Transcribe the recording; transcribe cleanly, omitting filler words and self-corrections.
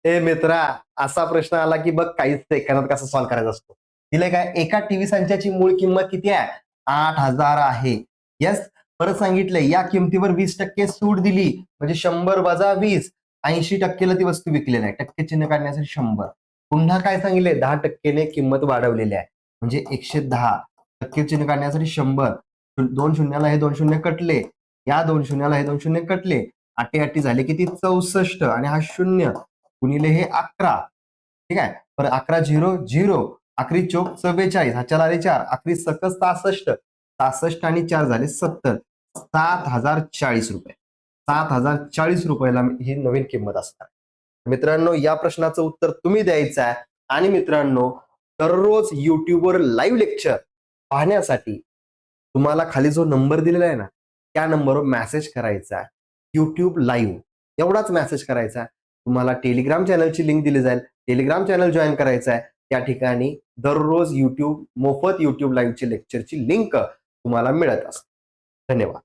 ए मित्रा, असा प्रश्न आला की बघ काहीच सेकंदात कसं सॉल्व्ह करायचा असतो. दिले काय, एका टीव्ही संचाची मूळ किंमत किती आहे? 8,000 आहे. यस. परत सांगितलंय या किमतीवर 20% सूट दिली म्हणजे 100 वजा 20, 80%ला ती वस्तू विकलेली आहे. टक्के चिन्ह काढण्यासाठी 100. पुन्हा काय सांगितले, 10%ने किंमत वाढवलेली आहे म्हणजे 110. टक्के चिन्ह काढण्यासाठी 100. 2 शून्याला हे 2 शून्य कटले, या 2 शून्याला हे 2 शून्य कटले, 8 झाले किती? 64 आणि हा 0 गुणिले हे 11. ठीक आहे. पर 11 झिरो झिरो, आखरी चोक 44, हा चला रे 4, आखरी सकस 66, 66 आणि 4 झाले 70. 7,040 रुपये. 7,040 रुपयाला ही नवीन किंमत असणार. मित्रांनो, या प्रश्नाचं उत्तर तुम्ही द्यायचं आहे. आणि मित्रांनो, दररोज युट्यूबवर लाईव्ह लेक्चर पाहण्यासाठी तुम्हाला खाली जो नंबर दिलेला आहे ना, त्या नंबरवर मेसेज करायचा आहे. युट्यूब लाईव्ह एवढाच मेसेज करायचा आहे. तुम्हाला टेलिग्राम चॅनलची लिंक दिली जाईल. टेलिग्राम चॅनल जॉईन करायचं आहे. त्या ठिकाणी दररोज मोफत युट्यूब लाईव्हची लेक्चरची लिंक तुम्हाला मिळत असते. धन्यवाद.